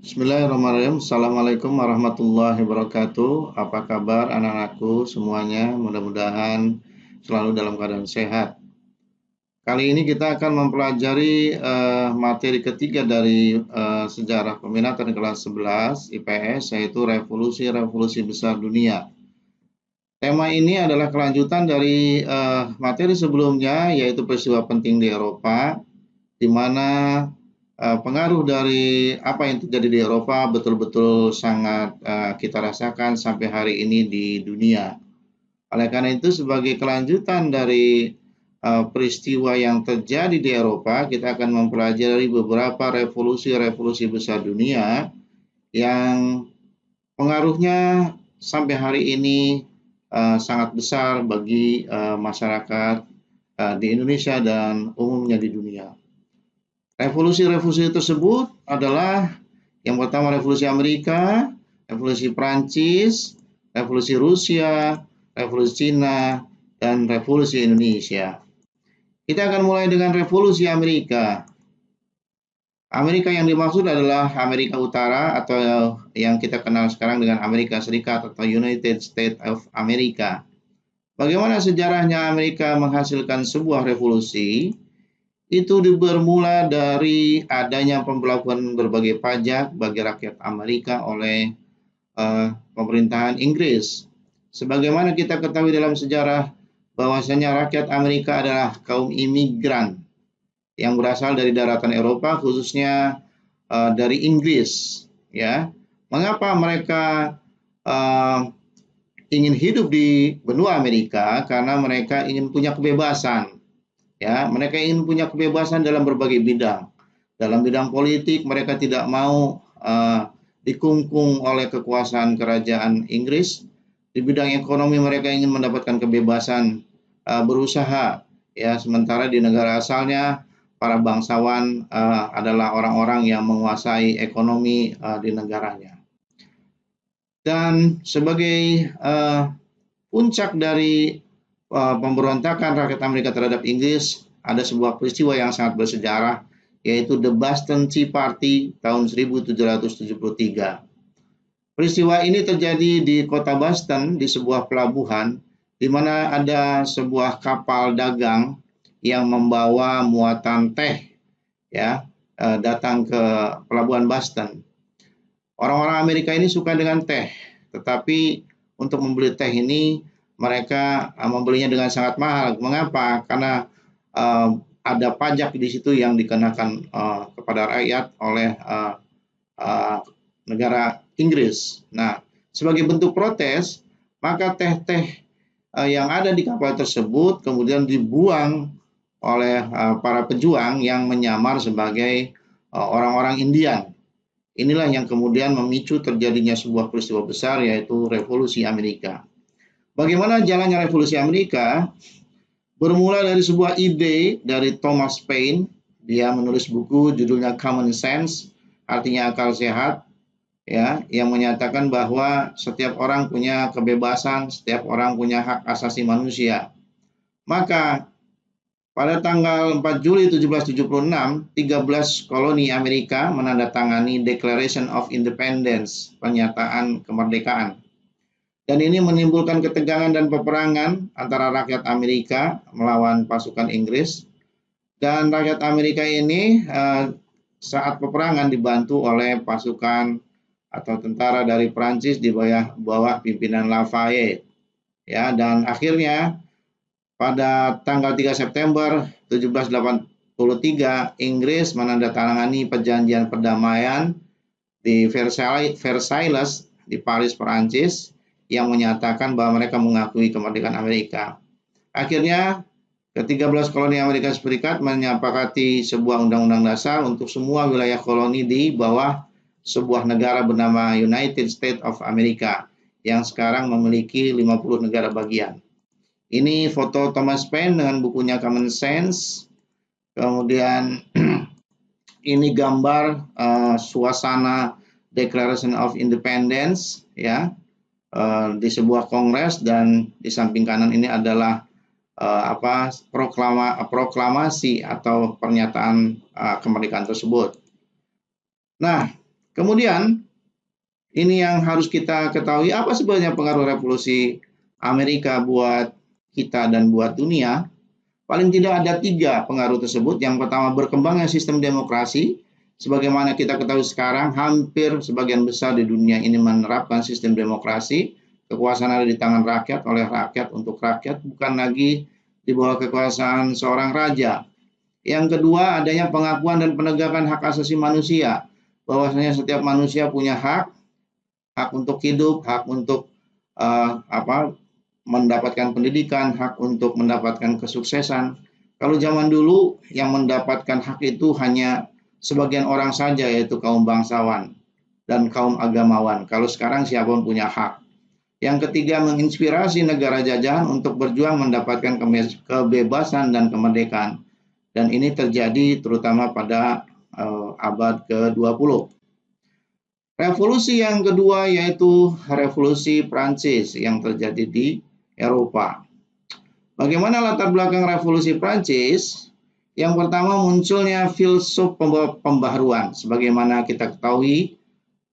Bismillahirrahmanirrahim. Assalamualaikum warahmatullahi wabarakatuh. Apa kabar anak-anakku semuanya? Mudah-mudahan selalu dalam keadaan sehat. Kali ini kita akan mempelajari materi ketiga dari sejarah peminatan kelas 11 IPS, yaitu revolusi-revolusi besar dunia. Tema ini adalah kelanjutan dari materi sebelumnya, yaitu peristiwa penting di Eropa, di mana pengaruh dari apa yang terjadi di Eropa betul-betul sangat kita rasakan sampai hari ini di dunia. Oleh karena itu, sebagai kelanjutan dari peristiwa yang terjadi di Eropa, kita akan mempelajari beberapa revolusi-revolusi besar dunia yang pengaruhnya sampai hari ini sangat besar bagi masyarakat di Indonesia dan umumnya di dunia. Revolusi-revolusi tersebut adalah yang pertama revolusi Amerika, revolusi Prancis, revolusi Rusia, revolusi Cina, dan revolusi Indonesia. Kita akan mulai dengan revolusi Amerika. Amerika yang dimaksud adalah Amerika Utara atau yang kita kenal sekarang dengan Amerika Serikat atau United States of America. Bagaimana sejarahnya Amerika menghasilkan sebuah revolusi? Itu bermula dari adanya pembelakuan berbagai pajak bagi rakyat Amerika oleh pemerintahan Inggris. Sebagaimana kita ketahui dalam sejarah bahwasanya rakyat Amerika adalah kaum imigran yang berasal dari daratan Eropa, khususnya dari Inggris. Ya, mengapa mereka ingin hidup di benua Amerika? Karena mereka ingin punya kebebasan. Ya, mereka ingin punya kebebasan dalam berbagai bidang. Dalam bidang politik, mereka tidak mau dikungkung oleh kekuasaan kerajaan Inggris. Di bidang ekonomi, mereka ingin mendapatkan kebebasan berusaha. Ya, sementara di negara asalnya, para bangsawan adalah orang-orang yang menguasai ekonomi di negaranya. Dan sebagai puncak dari pemberontakan rakyat Amerika terhadap Inggris, ada sebuah peristiwa yang sangat bersejarah, yaitu The Boston Tea Party tahun 1773. Peristiwa ini terjadi di kota Boston, di sebuah pelabuhan, di mana ada sebuah kapal dagang yang membawa muatan teh, ya, datang ke pelabuhan Boston. Orang-orang Amerika ini suka dengan teh, tetapi untuk membeli teh ini mereka membelinya dengan sangat mahal. Mengapa? Karena ada pajak di situ yang dikenakan kepada rakyat oleh negara Inggris. Nah, sebagai bentuk protes, maka teh-teh yang ada di kapal tersebut kemudian dibuang oleh para pejuang yang menyamar sebagai orang-orang Indian. Inilah yang kemudian memicu terjadinya sebuah peristiwa besar, yaitu revolusi Amerika. Bagaimana jalannya revolusi Amerika? Bermula dari sebuah ide dari Thomas Paine. Dia menulis buku judulnya Common Sense, artinya akal sehat, ya, yang menyatakan bahwa setiap orang punya kebebasan, setiap orang punya hak asasi manusia. Maka pada tanggal 4 Juli 1776, 13 koloni Amerika menandatangani Declaration of Independence, pernyataan kemerdekaan. Dan ini menimbulkan ketegangan dan peperangan antara rakyat Amerika melawan pasukan Inggris. Dan rakyat Amerika ini saat peperangan dibantu oleh pasukan atau tentara dari Prancis di bawah pimpinan Lafayette. Ya, dan akhirnya pada tanggal 3 September 1783, Inggris menandatangani perjanjian perdamaian di Versailles di Paris, Perancis, yang menyatakan bahwa mereka mengakui kemerdekaan Amerika. Akhirnya, ke-13 koloni Amerika Serikat menyepakati sebuah undang-undang dasar untuk semua wilayah koloni di bawah sebuah negara bernama United States of America, yang sekarang memiliki 50 negara bagian. Ini foto Thomas Paine dengan bukunya Common Sense. Kemudian ini gambar suasana Declaration of Independence, ya, di sebuah kongres, dan di samping kanan ini adalah proklamasi atau pernyataan kemerdekaan tersebut. Nah, Kemudian ini yang harus kita ketahui, apa sebenarnya pengaruh revolusi Amerika buat kita dan buat dunia. Paling tidak ada 3 pengaruh tersebut. Yang pertama, berkembangnya sistem demokrasi. Sebagaimana kita ketahui sekarang, hampir sebagian besar di dunia ini menerapkan sistem demokrasi. Kekuasaan ada di tangan rakyat, oleh rakyat, untuk rakyat, bukan lagi di bawah kekuasaan seorang raja. Yang kedua, adanya pengakuan dan penegakan hak asasi manusia. Bahwasanya setiap manusia punya hak untuk hidup, hak untuk mendapatkan pendidikan, hak untuk mendapatkan kesuksesan. Kalau zaman dulu yang mendapatkan hak itu hanya sebagian orang saja, yaitu kaum bangsawan dan kaum agamawan. Kalau sekarang siapapun punya hak. Yang ketiga, menginspirasi negara jajahan untuk berjuang mendapatkan kebebasan dan kemerdekaan. Dan ini terjadi terutama pada abad ke-20. Revolusi yang kedua yaitu revolusi Prancis yang terjadi di Eropa. Bagaimana latar belakang revolusi Prancis? Yang pertama, munculnya filsuf pembaharuan. Sebagaimana kita ketahui,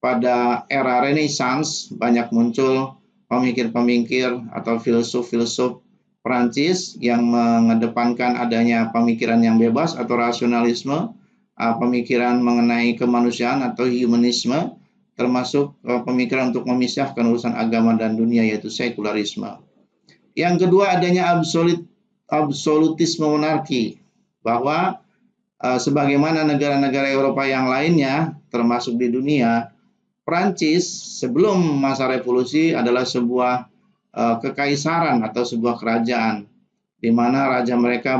pada era Renaissance banyak muncul pemikir-pemikir atau filsuf-filsuf Prancis yang mengedepankan adanya pemikiran yang bebas atau rasionalisme, pemikiran mengenai kemanusiaan atau humanisme, termasuk pemikiran untuk memisahkan urusan agama dan dunia, yaitu sekularisme. Yang kedua, adanya absolutisme monarki, bahwa sebagaimana negara-negara Eropa yang lainnya, termasuk di dunia, Prancis sebelum masa revolusi adalah sebuah kekaisaran atau sebuah kerajaan, di mana raja mereka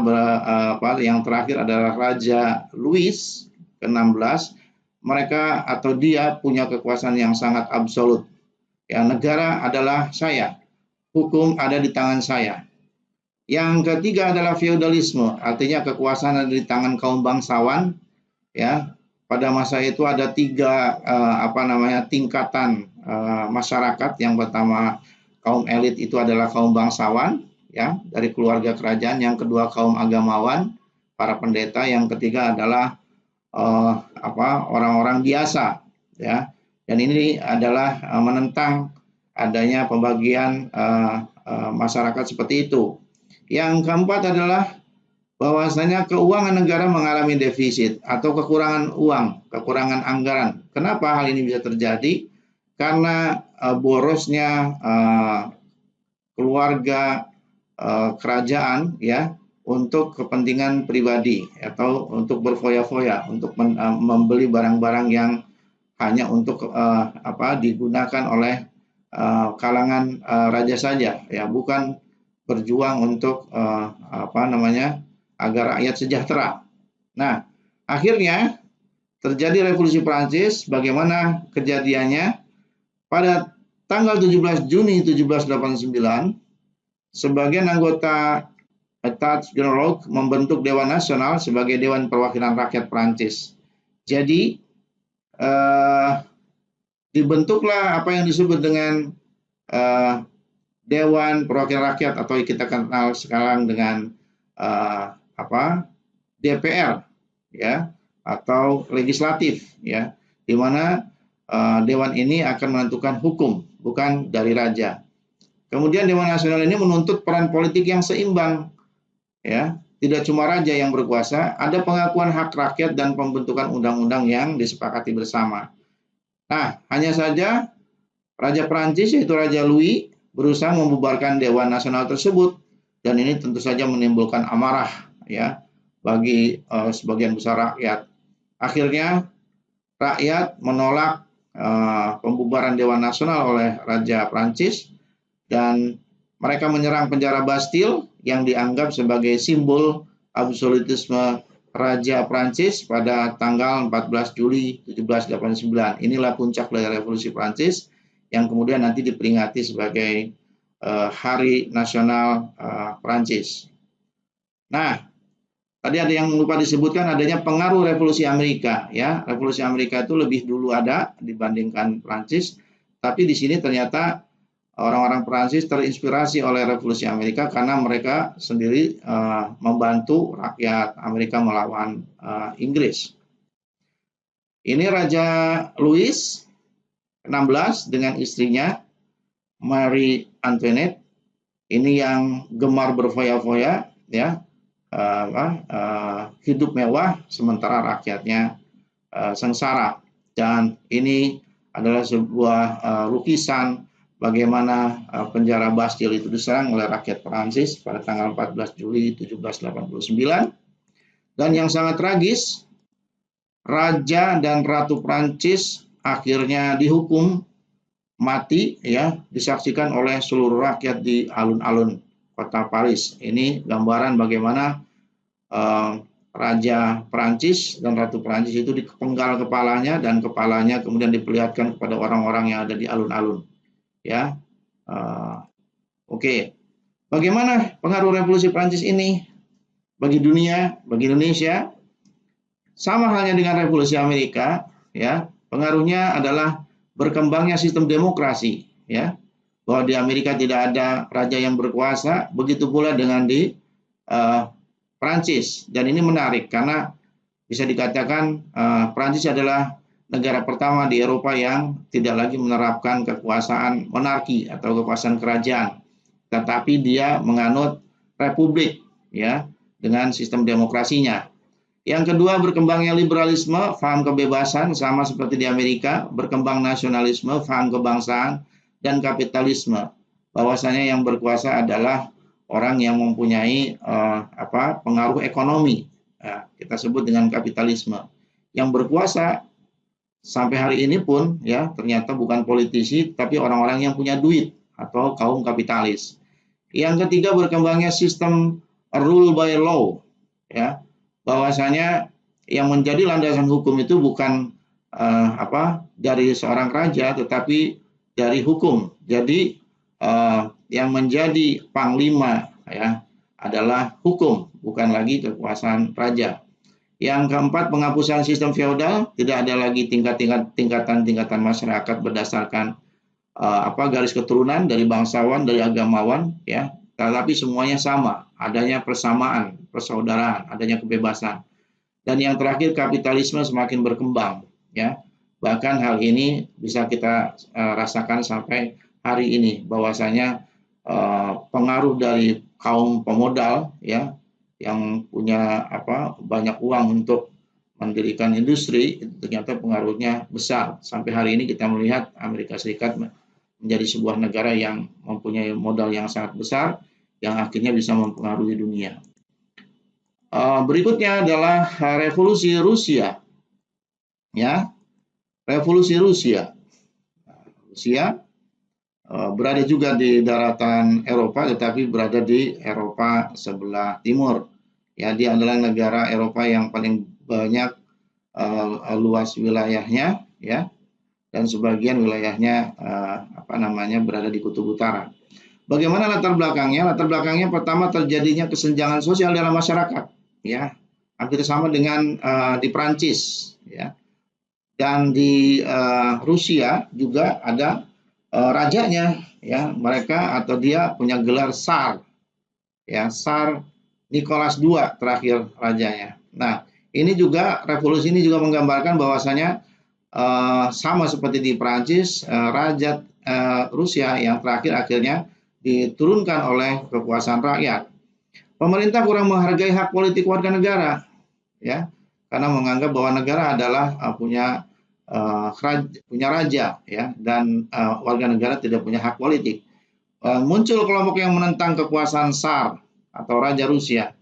yang terakhir adalah Raja Louis ke-16. Mereka atau dia punya kekuasaan yang sangat absolut. Ya, negara adalah saya, hukum ada di tangan saya. Yang ketiga adalah feodalisme, artinya kekuasaan ada di tangan kaum bangsawan. Ya, pada masa itu ada 3 tingkatan masyarakat. Yang pertama, kaum elit itu adalah kaum bangsawan, ya, dari keluarga kerajaan. Yang kedua, kaum agamawan, para pendeta. Yang ketiga adalah orang-orang biasa, ya. Dan ini adalah menentang adanya pembagian masyarakat seperti itu. Yang keempat adalah bahwasanya keuangan negara mengalami defisit atau kekurangan uang, kekurangan anggaran. Kenapa hal ini bisa terjadi? Karena borosnya keluarga kerajaan, ya, untuk kepentingan pribadi atau untuk berfoya-foya, untuk membeli barang-barang yang hanya untuk digunakan oleh kalangan raja saja, ya, bukan berjuang untuk agar rakyat sejahtera. Nah, akhirnya terjadi revolusi Prancis. Bagaimana kejadiannya? Pada tanggal 17 Juni 1789, sebagian anggota États Généraux membentuk Dewan Nasional sebagai Dewan Perwakilan Rakyat Prancis. Jadi dibentuklah apa yang disebut dengan Dewan Perwakilan Rakyat, atau kita kenal sekarang dengan DPR, ya, atau legislatif, ya, di mana dewan ini akan menentukan hukum, bukan dari raja. Kemudian Dewan Nasional ini menuntut peran politik yang seimbang, ya, tidak cuma raja yang berkuasa, ada pengakuan hak rakyat dan pembentukan undang-undang yang disepakati bersama. Nah, hanya saja Raja Prancis, yaitu Raja Louis, berusaha membubarkan Dewan Nasional tersebut, dan ini tentu saja menimbulkan amarah, ya, bagi sebagian besar rakyat. Akhirnya rakyat menolak pembubaran Dewan Nasional oleh Raja Prancis, dan mereka menyerang penjara Bastille yang dianggap sebagai simbol absolutisme Raja Prancis pada tanggal 14 Juli 1789. Inilah puncak dari revolusi Prancis yang kemudian nanti diperingati sebagai Hari Nasional Prancis. Nah, tadi ada yang lupa disebutkan, adanya pengaruh revolusi Amerika, ya. Revolusi Amerika itu lebih dulu ada dibandingkan Prancis, tapi di sini ternyata orang-orang Prancis terinspirasi oleh revolusi Amerika karena mereka sendiri membantu rakyat Amerika melawan Inggris. Ini Raja Louis XVI dengan istrinya Marie Antoinette. Ini yang gemar berfoya-foya, ya, hidup mewah sementara rakyatnya sengsara. Dan ini adalah sebuah lukisan bagaimana penjara Bastille itu diserang oleh rakyat Prancis pada tanggal 14 Juli 1789. Dan yang sangat tragis, Raja dan Ratu Prancis akhirnya dihukum mati, ya, disaksikan oleh seluruh rakyat di alun-alun kota Paris. Ini gambaran bagaimana Raja Prancis dan Ratu Prancis itu dipenggal kepalanya dan kepalanya kemudian diperlihatkan kepada orang-orang yang ada di alun-alun. Ya, oke. Bagaimana pengaruh revolusi Prancis ini bagi dunia, bagi Indonesia? Sama halnya dengan revolusi Amerika, ya. Pengaruhnya adalah berkembangnya sistem demokrasi, ya, bahwa di Amerika tidak ada raja yang berkuasa, begitu pula dengan di Prancis. Dan ini menarik karena bisa dikatakan Prancis adalah negara pertama di Eropa yang tidak lagi menerapkan kekuasaan monarki atau kekuasaan kerajaan, tetapi dia menganut republik, ya, dengan sistem demokrasinya. Yang kedua, berkembangnya liberalisme, paham kebebasan, sama seperti di Amerika, berkembang nasionalisme, paham kebangsaan, dan kapitalisme. Bahwasanya yang berkuasa adalah orang yang mempunyai pengaruh ekonomi. Kita sebut dengan kapitalisme. Yang berkuasa sampai hari ini pun, ya, ternyata bukan politisi, tapi orang-orang yang punya duit atau kaum kapitalis. Yang ketiga, berkembangnya sistem rule by law, ya. Bahwasanya yang menjadi landasan hukum itu bukan dari seorang raja, tetapi dari hukum. Jadi yang menjadi panglima, ya, adalah hukum, bukan lagi kekuasaan raja. Yang keempat, penghapusan sistem feodal, tidak ada lagi tingkatan masyarakat berdasarkan garis keturunan dari bangsawan, dari agamawan, ya. Tetapi semuanya sama, adanya persamaan, persaudaraan, adanya kebebasan. Dan yang terakhir, kapitalisme semakin berkembang, ya. Bahkan hal ini bisa kita rasakan sampai hari ini, bahwasanya pengaruh dari kaum pemodal, ya, yang punya banyak uang untuk mendirikan industri, itu ternyata pengaruhnya besar. Sampai hari ini kita melihat Amerika Serikat menjadi sebuah negara yang mempunyai modal yang sangat besar, yang akhirnya bisa mempengaruhi dunia. Berikutnya adalah revolusi Rusia, ya. Revolusi Rusia. Rusia berada juga di daratan Eropa, tetapi berada di Eropa sebelah timur. Ya, dia adalah negara Eropa yang paling banyak luas wilayahnya, ya, dan sebagian wilayahnya berada di kutub utara. Bagaimana latar belakangnya? Latar belakangnya pertama, terjadinya kesenjangan sosial dalam masyarakat, ya, hampir sama dengan di Prancis, ya. Dan di Rusia juga ada rajanya, ya, mereka atau dia punya gelar Tsar, ya, Tsar Nicholas II terakhir rajanya. Nah, ini juga revolusi ini juga menggambarkan bahwasanya sama seperti di Prancis, Raja Rusia yang terakhir akhirnya diturunkan oleh kekuasaan rakyat. Pemerintah kurang menghargai hak politik warga negara, ya, karena menganggap bahwa negara adalah punya raja, ya, dan warga negara tidak punya hak politik. Muncul kelompok yang menentang kekuasaan Tsar atau Raja Rusia.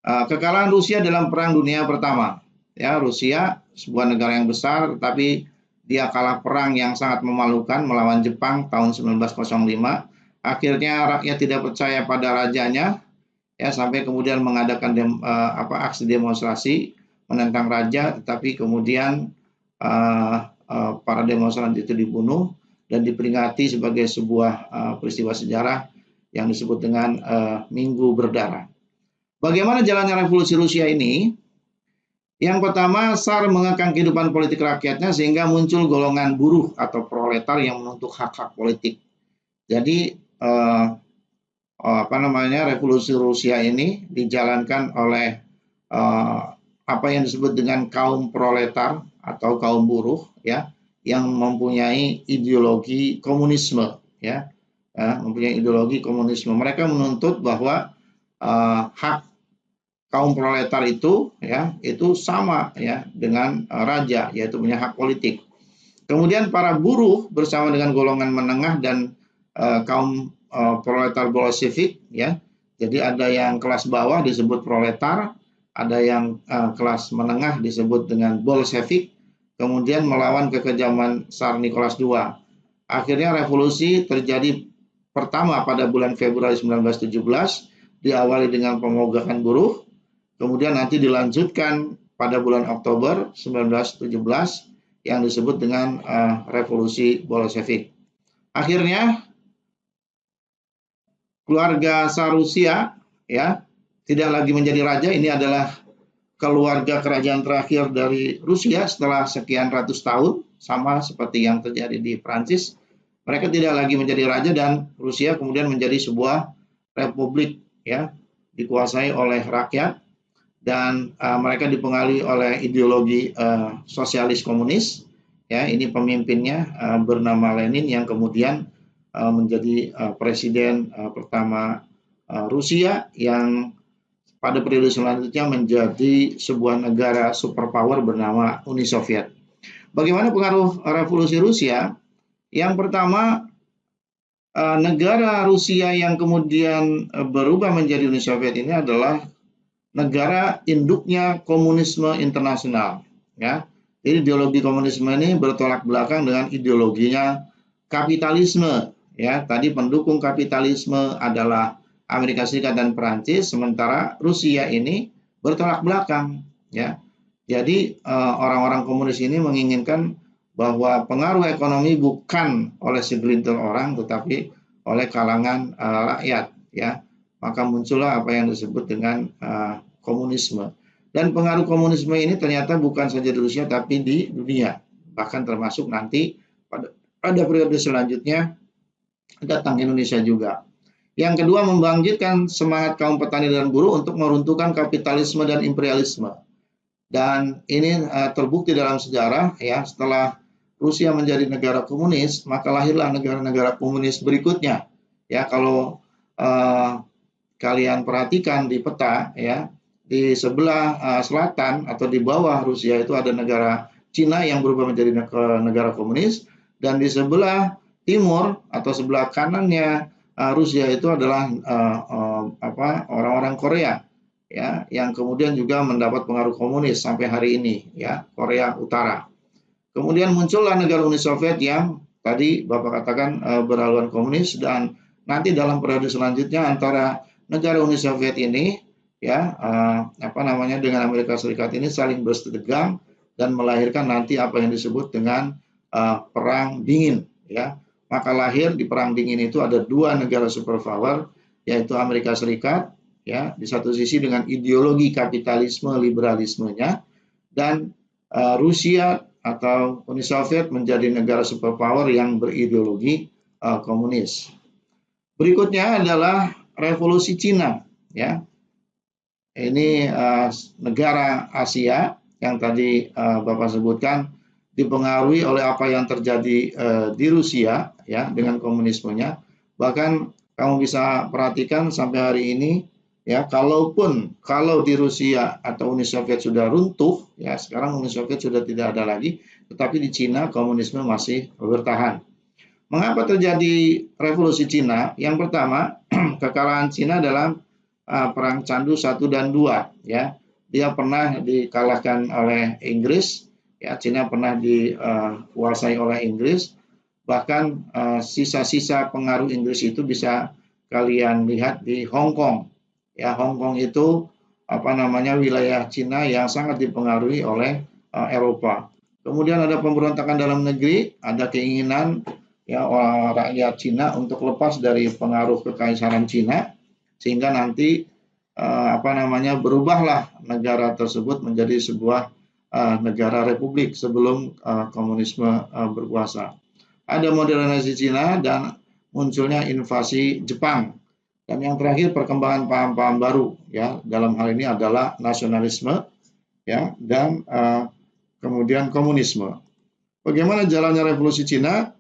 Kekalahan Rusia dalam Perang Dunia Pertama, ya, Rusia sebuah negara yang besar, tetapi dia kalah perang yang sangat memalukan melawan Jepang tahun 1905. Akhirnya rakyat tidak percaya pada rajanya, ya, sampai kemudian mengadakan aksi demonstrasi menentang raja, tetapi kemudian para demonstran itu dibunuh dan diperingati sebagai sebuah peristiwa sejarah yang disebut dengan Minggu Berdarah. Bagaimana jalannya revolusi Rusia ini? Yang pertama, Tsar mengekang kehidupan politik rakyatnya sehingga muncul golongan buruh atau proletar yang menuntut hak-hak politik. Jadi revolusi Rusia ini dijalankan oleh apa yang disebut dengan kaum proletar atau kaum buruh ya yang mempunyai ideologi komunisme ya, mempunyai ideologi komunisme. Mereka menuntut bahwa hak kaum proletar itu ya itu sama ya dengan raja, yaitu punya hak politik. Kemudian para buruh bersama dengan golongan menengah dan kaum proletar Bolshevik ya. Jadi ada yang kelas bawah disebut proletar, ada yang kelas menengah disebut dengan Bolshevik, kemudian melawan kekejaman Tsar Nicholas II. Akhirnya revolusi terjadi pertama pada bulan Februari 1917, diawali dengan pemogokan buruh, kemudian nanti dilanjutkan pada bulan Oktober 1917 yang disebut dengan revolusi Bolshevik. Akhirnya keluarga Tsar Rusia ya tidak lagi menjadi raja. Ini adalah keluarga kerajaan terakhir dari Rusia setelah sekian ratus tahun, sama seperti yang terjadi di Prancis. Mereka tidak lagi menjadi raja dan Rusia kemudian menjadi sebuah republik ya, dikuasai oleh rakyat dan mereka dipengaruhi oleh ideologi sosialis komunis. Ya, ini pemimpinnya bernama Lenin yang kemudian menjadi presiden pertama Rusia yang pada periode selanjutnya menjadi sebuah negara superpower bernama Uni Soviet. Bagaimana pengaruh revolusi Rusia? Yang pertama, negara Rusia yang kemudian berubah menjadi Uni Soviet ini adalah negara induknya komunisme internasional. Ya, jadi ideologi komunisme ini bertolak belakang dengan ideologinya kapitalisme. Ya, tadi pendukung kapitalisme adalah Amerika Serikat dan Perancis, sementara Rusia ini bertolak belakang. Ya, jadi orang-orang komunis ini menginginkan bahwa pengaruh ekonomi bukan oleh segelintir orang, tetapi oleh kalangan rakyat. Ya, maka muncullah apa yang disebut dengan komunisme. Dan pengaruh komunisme ini ternyata bukan saja di Rusia, tapi di dunia. Bahkan termasuk nanti pada periode selanjutnya datang Indonesia juga. Yang kedua, membangkitkan semangat kaum petani dan buruh untuk meruntuhkan kapitalisme dan imperialisme. Dan ini terbukti dalam sejarah ya, setelah Rusia menjadi negara komunis, maka lahirlah negara-negara komunis berikutnya. Ya, kalau kalian perhatikan di peta ya, di sebelah selatan atau di bawah Rusia itu ada negara Cina yang berubah menjadi negara komunis, dan di sebelah timur atau sebelah kanannya Rusia itu adalah orang-orang Korea ya, yang kemudian juga mendapat pengaruh komunis sampai hari ini ya, Korea Utara. Kemudian muncullah negara Uni Soviet yang tadi Bapak katakan berhaluan komunis, dan nanti dalam periode selanjutnya antara negara Uni Soviet ini ya dengan Amerika Serikat ini saling bersetegang dan melahirkan nanti apa yang disebut dengan perang dingin ya. Maka lahir di perang dingin itu ada dua negara superpower, yaitu Amerika Serikat ya di satu sisi dengan ideologi kapitalisme liberalismenya, dan Rusia atau Uni Soviet menjadi negara superpower yang berideologi komunis. Berikutnya adalah revolusi Cina ya. Ini negara Asia yang tadi Bapak sebutkan dipengaruhi oleh apa yang terjadi di Rusia ya dengan komunismenya. Bahkan kamu bisa perhatikan sampai hari ini ya, kalau di Rusia atau Uni Soviet sudah runtuh ya, sekarang Uni Soviet sudah tidak ada lagi, tetapi di Cina komunisme masih bertahan. Mengapa terjadi revolusi Cina? Yang pertama, kekalahan Cina dalam perang Candu 1 dan 2 ya. Dia pernah dikalahkan oleh Inggris ya, Cina pernah dikuasai oleh Inggris. Bahkan sisa-sisa pengaruh Inggris itu bisa kalian lihat di Hong Kong. Ya, Hong Kong itu wilayah Cina yang sangat dipengaruhi oleh Eropa. Kemudian ada pemberontakan dalam negeri, ada keinginan ya rakyat Cina untuk lepas dari pengaruh kekaisaran Cina, sehingga nanti berubahlah negara tersebut menjadi sebuah negara republik sebelum komunisme berkuasa. Ada modernisasi Cina dan munculnya invasi Jepang. Dan yang terakhir perkembangan paham-paham baru ya, dalam hal ini adalah nasionalisme ya, dan kemudian komunisme. Bagaimana jalannya revolusi Cina?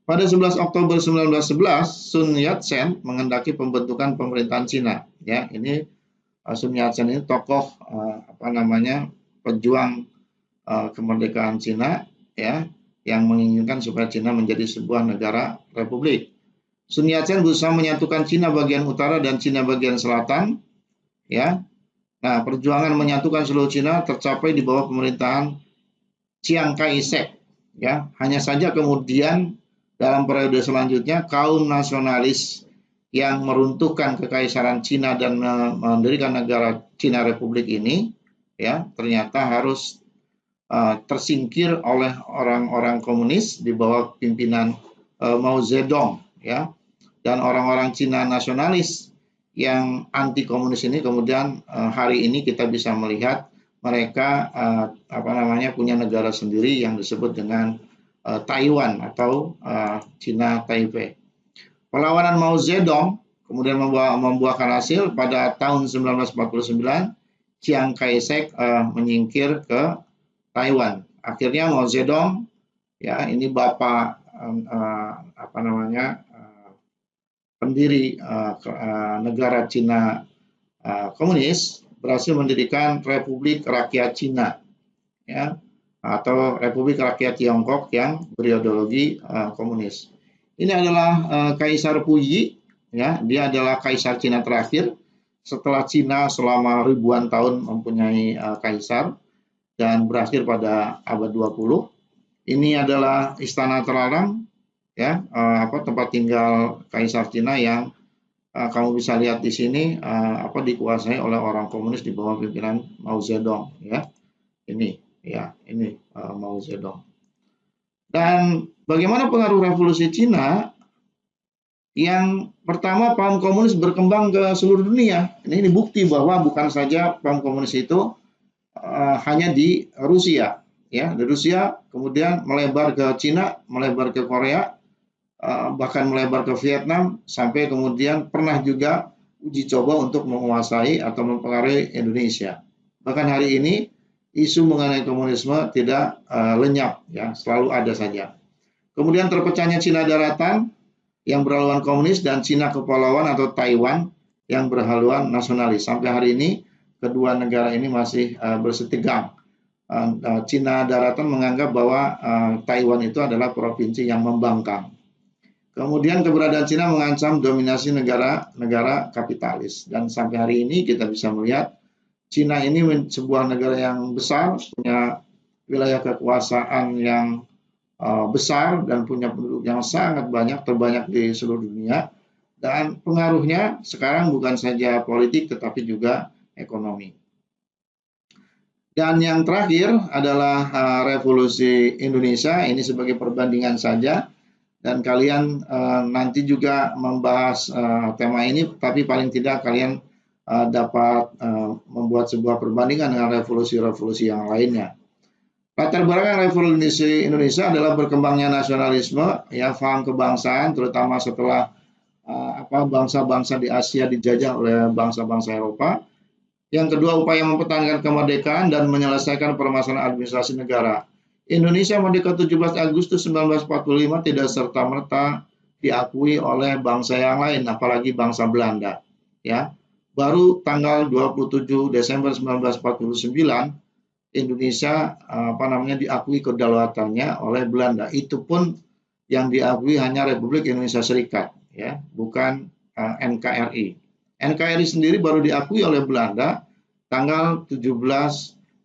Pada 11 Oktober 1911, Sun Yat-sen menghendaki pembentukan pemerintahan Cina. Ya, ini Sun Yat-sen ini tokoh pejuang kemerdekaan Cina, ya, yang menginginkan supaya Cina menjadi sebuah negara republik. Sun Yat-sen berusaha menyatukan Cina bagian utara dan Cina bagian selatan, ya. Nah, perjuangan menyatukan seluruh Cina tercapai di bawah pemerintahan Chiang Kai-shek, ya. Hanya saja kemudian dalam periode selanjutnya kaum nasionalis yang meruntuhkan kekaisaran Cina dan mendirikan negara Cina Republik ini, ya, ternyata harus tersingkir oleh orang-orang komunis di bawah pimpinan Mao Zedong, ya, dan orang-orang Cina nasionalis yang anti komunis ini kemudian hari ini kita bisa melihat mereka punya negara sendiri yang disebut dengan Taiwan atau Cina Taipei. Perlawanan Mao Zedong kemudian membuahkan hasil. Pada tahun 1949 Chiang Kai-shek menyingkir ke Taiwan. Akhirnya Mao Zedong, ya, ini bapak pendiri negara Cina komunis, berhasil mendirikan Republik Rakyat Cina, ya, atau Republik Rakyat Tiongkok yang berideologi komunis. Ini adalah Kaisar Puyi, ya, dia adalah kaisar Cina terakhir setelah Cina selama ribuan tahun mempunyai kaisar dan berakhir pada abad 20. Ini adalah istana terlarang, ya, tempat tinggal kaisar Cina yang kamu bisa lihat di sini dikuasai oleh orang komunis di bawah pimpinan Mao Zedong, ya. Ini Mao Zedong. Dan bagaimana pengaruh revolusi Cina? Yang pertama, paham komunis berkembang ke seluruh dunia. Ini bukti bahwa bukan saja paham komunis itu hanya di Rusia, ya, di Rusia, kemudian melebar ke Cina, melebar ke Korea, bahkan melebar ke Vietnam, sampai kemudian pernah juga uji coba untuk menguasai atau mempengaruhi Indonesia. Bahkan hari ini isu mengenai komunisme tidak lenyap, ya, selalu ada saja. Kemudian terpecahnya Cina daratan yang berhaluan komunis dan Cina kepulauan atau Taiwan yang berhaluan nasionalis. Sampai hari ini kedua negara ini masih bersitegang. Cina daratan menganggap bahwa Taiwan itu adalah provinsi yang membangkang. Kemudian keberadaan Cina mengancam dominasi negara-negara kapitalis. Dan sampai hari ini kita bisa melihat Cina ini sebuah negara yang besar, punya wilayah kekuasaan yang besar dan punya penduduk yang sangat banyak, terbanyak di seluruh dunia. Dan pengaruhnya sekarang bukan saja politik tetapi juga ekonomi. Dan yang terakhir adalah revolusi Indonesia. Ini sebagai perbandingan saja. Dan kalian nanti juga membahas tema ini, tapi paling tidak kalian dapat membuat sebuah perbandingan dengan revolusi-revolusi yang lainnya. Latar belakang revolusi Indonesia adalah berkembangnya nasionalisme, ya, paham kebangsaan, terutama setelah bangsa-bangsa di Asia dijajah oleh bangsa-bangsa Eropa. Yang kedua, upaya mempertahankan kemerdekaan dan menyelesaikan permasalahan administrasi negara. Indonesia merdeka 17 Agustus 1945 tidak serta-merta diakui oleh bangsa yang lain, apalagi bangsa Belanda, ya. Baru tanggal 27 Desember 1949 Indonesia diakui kedaulatannya oleh Belanda. Itu pun yang diakui hanya Republik Indonesia Serikat, ya, bukan NKRI. NKRI sendiri baru diakui oleh Belanda tanggal 17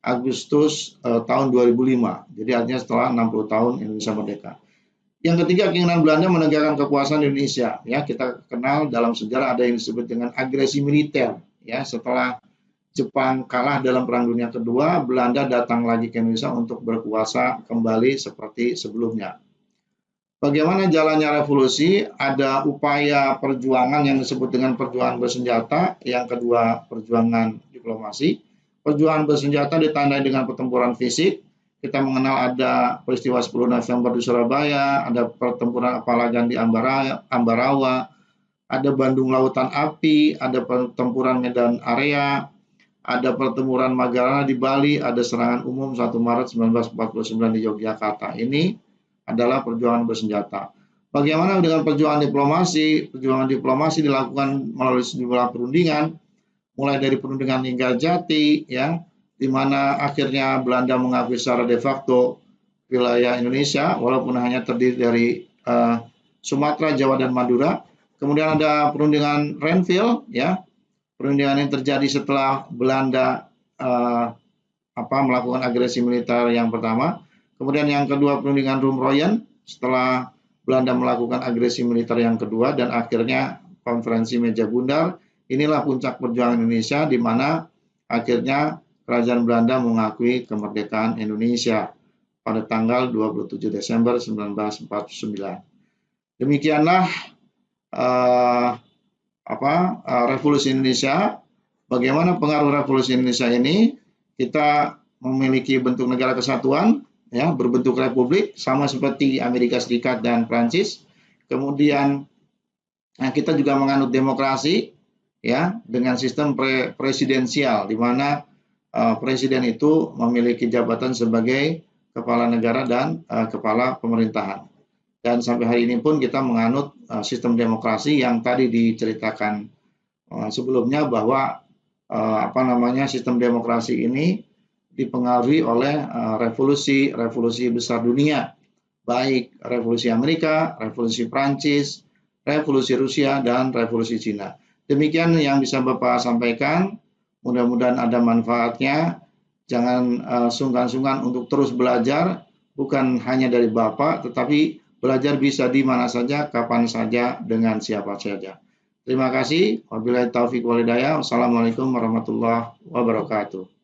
Agustus tahun 2005. Jadi artinya setelah 60 tahun Indonesia merdeka. Yang ketiga, keinginan Belanda menegakkan kekuasaan Indonesia. Ya, kita kenal dalam sejarah ada yang disebut dengan agresi militer. Ya, setelah Jepang kalah dalam Perang Dunia Kedua, Belanda datang lagi ke Indonesia untuk berkuasa kembali seperti sebelumnya. Bagaimana jalannya revolusi? Ada upaya perjuangan yang disebut dengan perjuangan bersenjata. Yang kedua, perjuangan diplomasi. Perjuangan bersenjata ditandai dengan pertempuran fisik. Kita mengenal ada peristiwa 10 November di Surabaya, ada pertempuran Apalagan di Ambarawa, ada Bandung Lautan Api, ada pertempuran Medan Area, ada pertempuran Magalana di Bali, ada serangan umum 1 Maret 1949 di Yogyakarta. Ini adalah perjuangan bersenjata. Bagaimana dengan perjuangan diplomasi? Perjuangan diplomasi dilakukan melalui sejumlah perundingan, mulai dari perundingan Linggarjati, ya, di mana akhirnya Belanda mengakui secara de facto wilayah Indonesia, walaupun hanya terdiri dari Sumatera, Jawa, dan Madura. Kemudian ada perundingan Renville, ya, perundingan yang terjadi setelah Belanda melakukan agresi militer yang pertama. Kemudian yang kedua perundingan Rumroyen setelah Belanda melakukan agresi militer yang kedua, dan akhirnya konferensi meja bundar. Inilah puncak perjuangan Indonesia, di mana akhirnya kerajaan Belanda mengakui kemerdekaan Indonesia pada tanggal 27 Desember 1949. Demikianlah revolusi Indonesia. Bagaimana pengaruh revolusi Indonesia ini? Kita memiliki bentuk negara kesatuan, ya, berbentuk republik sama seperti Amerika Serikat dan Prancis. Kemudian kita juga menganut demokrasi, ya, dengan sistem presidensial, di mana presiden itu memiliki jabatan sebagai kepala negara dan kepala pemerintahan. Dan sampai hari ini pun kita menganut sistem demokrasi yang tadi diceritakan sebelumnya, bahwa sistem demokrasi ini dipengaruhi oleh revolusi besar dunia, baik revolusi Amerika, revolusi Prancis, revolusi Rusia, dan revolusi Cina. Demikian yang bisa Bapak sampaikan. Mudah-mudahan ada manfaatnya. Jangan sungkan-sungkan untuk terus belajar, bukan hanya dari Bapak, tetapi belajar bisa di mana saja, kapan saja, dengan siapa saja. Terima kasih. Wabillahi taufiq wal hidayah. Wassalamualaikum warahmatullahi wabarakatuh.